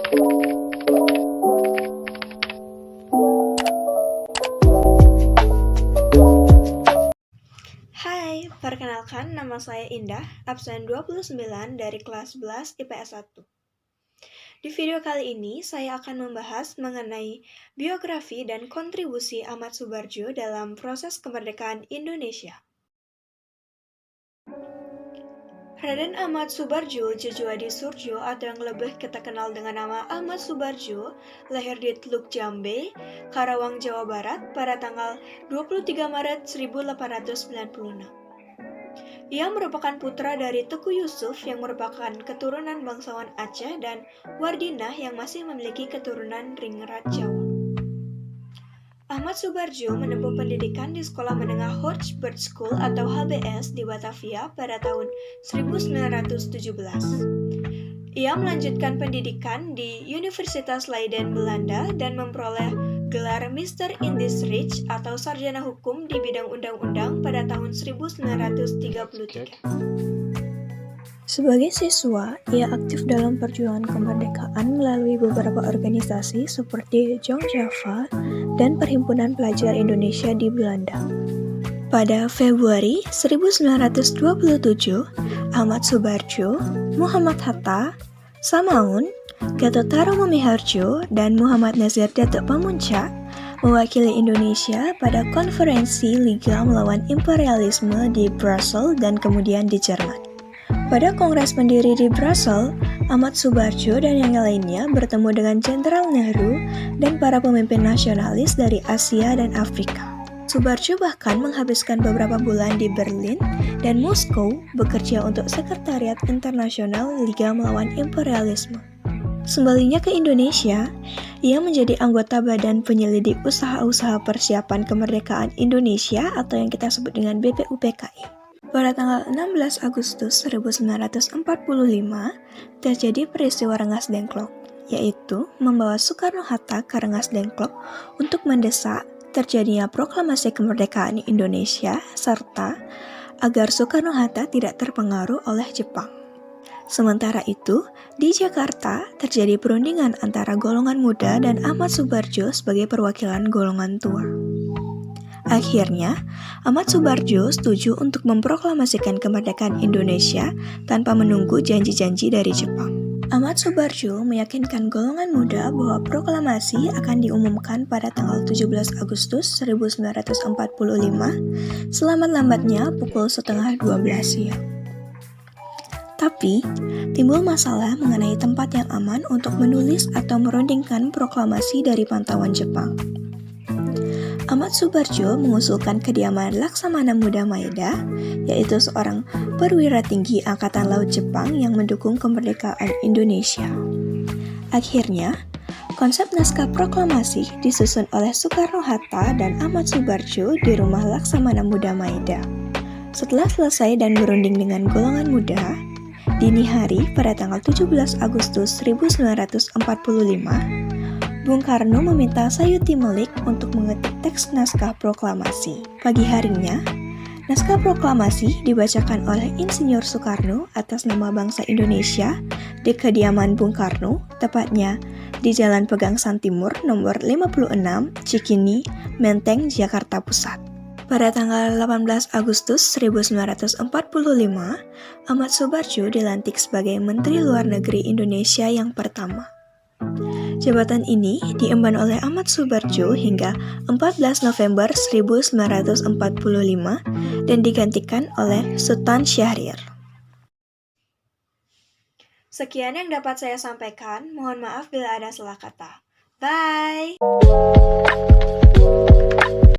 Hai, perkenalkan nama saya Indah, absen 29 dari kelas 11 IPS 1. Di video kali ini, saya akan membahas mengenai biografi dan kontribusi Ahmad Subarjo dalam proses kemerdekaan Indonesia. Raden Ahmad Subarjo Jejuadi Surjo atau yang lebih kita kenal dengan nama Ahmad Subarjo lahir di Teluk Jambe, Karawang, Jawa Barat pada tanggal 23 Maret 1896. Ia merupakan putra dari Teku Yusuf yang merupakan keturunan bangsawan Aceh dan Wardinah yang masih memiliki keturunan Ringrat Jawa. Ahmad Subarjo menempuh pendidikan di Sekolah Menengah Hochberg School atau HBS di Batavia pada tahun 1917. Ia melanjutkan pendidikan di Universitas Leiden, Belanda dan memperoleh gelar Mister Indisrecht atau sarjana hukum di bidang undang-undang pada tahun 1933. Sebagai siswa, ia aktif dalam perjuangan kemerdekaan melalui beberapa organisasi seperti Jong Java dan Perhimpunan Pelajar Indonesia di Belanda. Pada Februari 1927, Ahmad Subarjo, Muhammad Hatta, Samaun, Gatot Tarungo Miharjo, dan Muhammad Nazir Datuk Pamuntjak mewakili Indonesia pada konferensi Liga Melawan Imperialisme di Brussels dan kemudian di Jerman. Pada Kongres Pendiri di Brussels, Ahmad Subarjo dan yang lainnya bertemu dengan Jenderal Nehru dan para pemimpin nasionalis dari Asia dan Afrika. Subarjo bahkan menghabiskan beberapa bulan di Berlin dan Moskow bekerja untuk Sekretariat Internasional Liga Melawan Imperialisme. Kembalinya ke Indonesia, ia menjadi anggota Badan Penyelidik Usaha-Usaha Persiapan Kemerdekaan Indonesia atau yang kita sebut dengan BPUPKI. Pada tanggal 16 Agustus 1945, terjadi peristiwa Rengas Dengklok, yaitu membawa Soekarno-Hatta ke Rengas Dengklok untuk mendesak terjadinya proklamasi kemerdekaan Indonesia serta agar Soekarno-Hatta tidak terpengaruh oleh Jepang. Sementara itu, di Jakarta terjadi perundingan antara golongan muda dan Ahmad Subarjo sebagai perwakilan golongan tua. Akhirnya, Ahmad Subarjo setuju untuk memproklamasikan kemerdekaan Indonesia tanpa menunggu janji-janji dari Jepang. Ahmad Subarjo meyakinkan golongan muda bahwa proklamasi akan diumumkan pada tanggal 17 Agustus 1945, selamat-lambatnya pukul 11:30 siang. Tapi, timbul masalah mengenai tempat yang aman untuk menulis atau merundingkan proklamasi dari pantauan Jepang. Ahmad Subarjo mengusulkan kediaman Laksamana Muda Maeda, yaitu seorang perwira tinggi Angkatan Laut Jepang yang mendukung kemerdekaan Indonesia. Akhirnya, konsep naskah proklamasi disusun oleh Soekarno-Hatta dan Ahmad Subarjo di rumah Laksamana Muda Maeda. Setelah selesai dan berunding dengan golongan muda, dini hari pada tanggal 17 Agustus 1945, Bung Karno meminta Sayuti Melik untuk mengetik teks naskah proklamasi. Pagi harinya, naskah proklamasi dibacakan oleh Insinyur Soekarno atas nama bangsa Indonesia di kediaman Bung Karno, tepatnya di Jalan Pegangsaan Timur nomor 56, Cikini, Menteng, Jakarta Pusat. Pada tanggal 18 Agustus 1945, Ahmad Subarjo dilantik sebagai Menteri Luar Negeri Indonesia yang pertama. Jabatan ini diemban oleh Ahmad Subarjo hingga 14 November 1945 dan digantikan oleh Sultan Syahrir. Sekian yang dapat saya sampaikan, mohon maaf bila ada salah kata. Bye!